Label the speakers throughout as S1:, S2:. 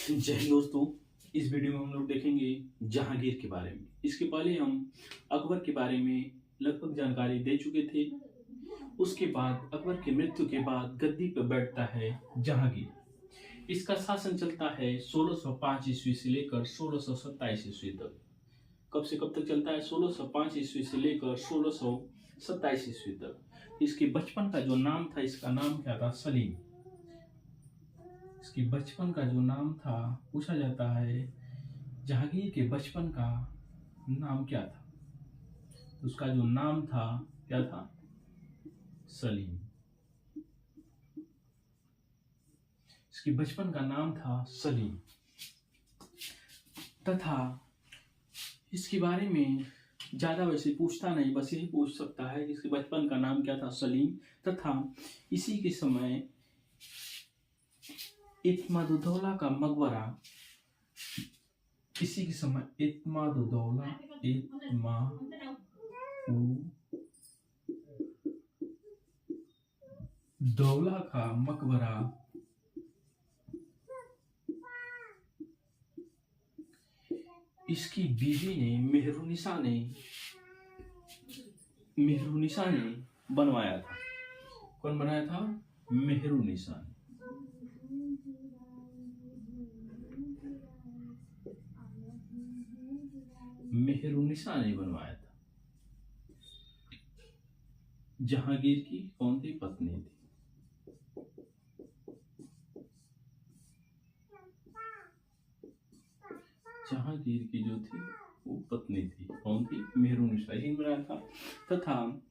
S1: जय हिंद दोस्तों। इस वीडियो में हम लोग देखेंगे जहांगीर के बारे में। इसके पहले हम अकबर के बारे में लगभग जानकारी दे चुके थे। उसके बाद अकबर की मृत्यु के बाद गद्दी पर बैठता है जहांगीर। इसका शासन चलता है 1605 ईस्वी से लेकर 1627 ईस्वी तक। कब से कब तक चलता है? 1605 ईस्वी से लेकर 1627 ईस्वी तक। इसके बचपन का जो नाम था, इसका नाम क्या था? सलीम। इसके बचपन का जो नाम था, पूछा जाता है जहांगीर के बचपन का नाम क्या था? उसका जो नाम था क्या था? सलीम। इसके बचपन का नाम था सलीम। तथा इसके बारे में ज्यादा वैसे पूछता नहीं, बस यही पूछ सकता है इसके बचपन का नाम क्या था? सलीम। तथा इसी के समय इत्मादुद्दौला का मकबरा, इसी के समय इत्मादुद्दौला का मकबरा इसकी बीवी ने मेहरुनिसा ने बनवाया था। कौन बनाया था? मेहरुनिसा ने। मेहरुनिसा ने बनवाया था। जहांगीर की कौन थी? पत्नी थी। जहांगीर की जो थी वो पत्नी थी। कौन थी? मेहरुनिसा ही बनाया था। तथा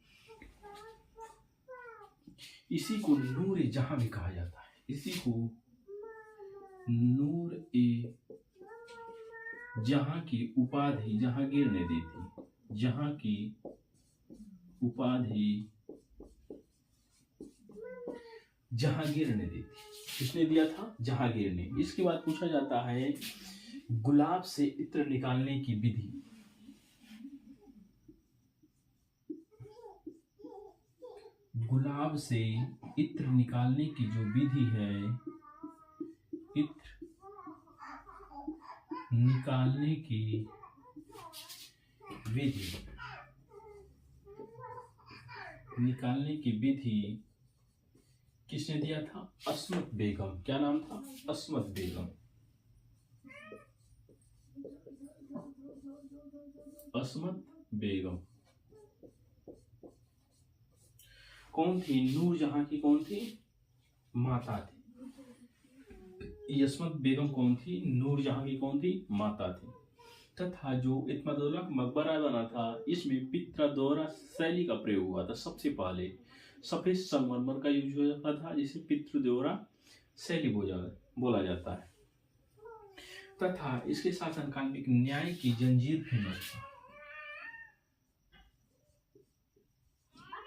S1: इसी को नूर ए जहां भी कहा जाता है। इसी को नूर ए जहां की उपाधि जहांगीर ने दी थी। जहां की उपाधि जहांगीर ने दी थी। किसने दिया था? जहांगीर ने। इसके बाद पूछा जाता है गुलाब से इत्र निकालने की विधि। गुलाब से इत्र निकालने की जो विधि है, इत्र निकालने की विधि, किसने दिया था? अस्मत बेगम। क्या नाम था? अस्मत बेगम। अस्मत बेगम कौन थी? नूरजहां की कौन थी? माता थी। अस्मत बेगम कौन थी? नूरजहां की कौन थी? माता थी। तथा जो इत्मादुद्दौला का मकबरा बना था, इसमें पित्रादौरा शैली का प्रयोग हुआ था। सबसे पहले सफेद संगमरमर का यूज होता था, जिसे पितृदेवरा शैली बोला जाता है। तथा इसके शासनकाल में एक न्याय की जंजीर फेमस था।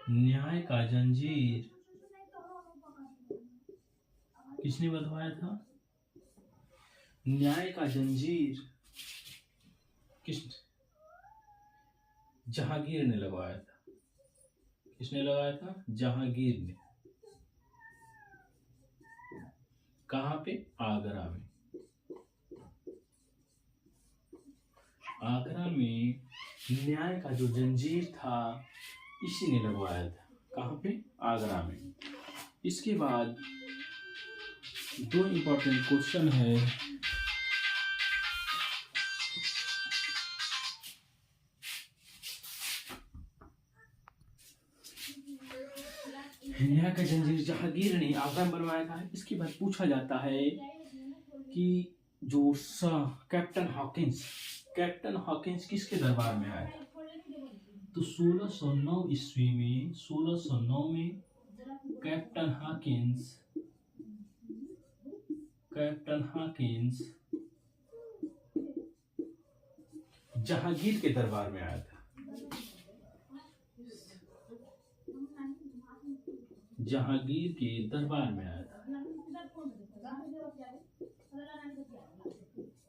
S1: न्याय का जंजीर किसने बंधवाया था? न्याय का जंजीर जहांगीर ने लगवाया था। किसने लगाया था? जहांगीर ने। कहां पे? आगरा में। आगरा में न्याय का जो जंजीर था, इसी ने लगवाया था। कहां पे? आगरा में। इसके बाद दो इंपॉर्टेंट क्वेश्चन है। न्याय का जंजीर जहांगीर ने आगरा में बनवाया था। इसके बाद पूछा जाता है कि जो कैप्टन हॉकिंस किसके दरबार में आया था? तो 1609 ईस्वी में, 1609 में कैप्टन हॉकिंस जहांगीर के दरबार में आया था। जहांगीर के दरबार में आया था।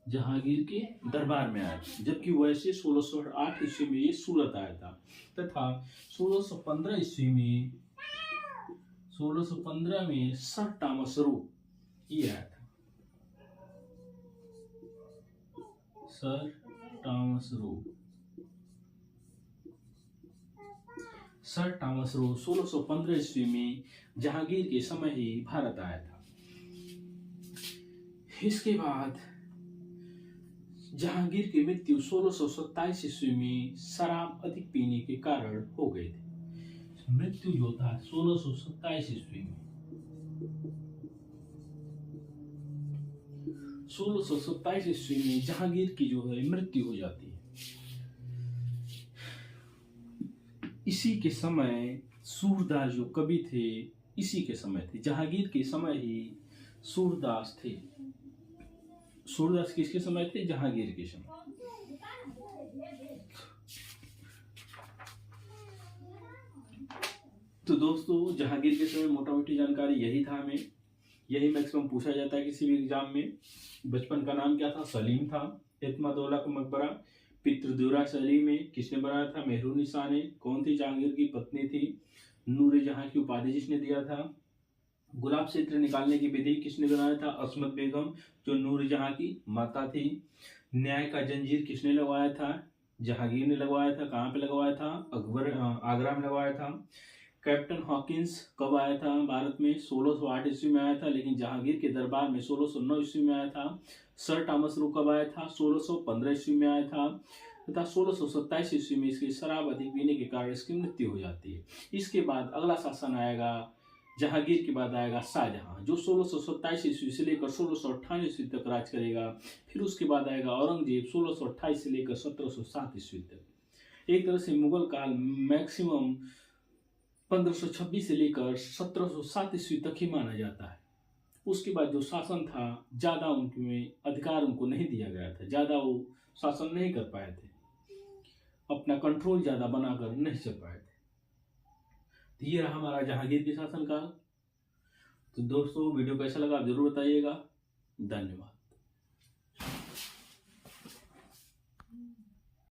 S1: जहांगीर के दरबार में आया था। जबकि वैसे 1608 ईस्वी में ये सूरत आया था। तथा 1615 ईस्वी में, 1615 में सर टॉमस रो ये आया था। Sir Thomas Roe. Sir Thomas Roe 1615 ईस्वी में जहांगीर के समय ही भारत आया था। इसके बाद जहांगीर की मृत्यु 1627 ईस्वी में शराब अधिक पीने के कारण हो गई थी। मृत्यु जो था 1627 ईस्वी में, 1627 ईस्वी में जहांगीर की जो है मृत्यु हो जाती है। इसी के समय सूरदास जो कवि थे, इसी के समय थे, जहांगीर के समय ही सूरदास थे। सूरदास किसके समय थे? जहांगीर के समय। तो दोस्तों जहांगीर के समय मोटा मोटी जानकारी यही था हमें, यही मैक्सिमम पूछा जाता है किसी भी एग्जाम में। बचपन का नाम क्या था? सलीम था। एतमादौला का मकबरा पितृदुरा शैली में किसने बनाया था? मेहरुन्निसा ने। कौन थी? जहांगीर की पत्नी थी। नूर जहां की उपाधि जिसने दिया था। गुलाब से इत्र निकालने की विधि किसने बनाया था? अस्मत बेगम, जो नूर जहां की माता थी। न्याय का जंजीर किसने लगवाया था? जहांगीर ने लगवाया था। कहाँ पे लगवाया था? आगरा में लगवाया था। कैप्टन हॉकिंस कब आया था भारत में? 1608 ईस्वी में आया था, लेकिन जहांगीर के दरबार में 1609 ईस्वी में आया था। सर टॉमस रो कब आया था? 1615 ईस्वी में आया था तथा 1627 ईस्वी में इसकी शराब अधिक पीने के कारण इसकी मृत्यु हो जाती है। इसके बाद अगला शासन आएगा, जहांगीर के बाद आएगा शाहजहां, जो 1627 ईस्वी से लेकर 1658 ईस्वी तक राज करेगा। फिर उसके बाद आएगा औरंगजेब 1628 से लेकर 1707 ईस्वी तक। एक तरह से मुगल काल मैक्सिमम 1526 से लेकर 1707 ईस्वी तक ही माना जाता है। उसके बाद जो शासन था ज्यादा उनमें अधिकार उनको नहीं दिया गया था, ज्यादा वो शासन नहीं कर पाए थे, अपना कंट्रोल ज्यादा बनाकर नहीं चल पाए थे। तो ये रहा हमारा जहांगीर के शासन काल। तो दोस्तों वीडियो कैसा लगा आप जरूर बताइएगा। धन्यवाद।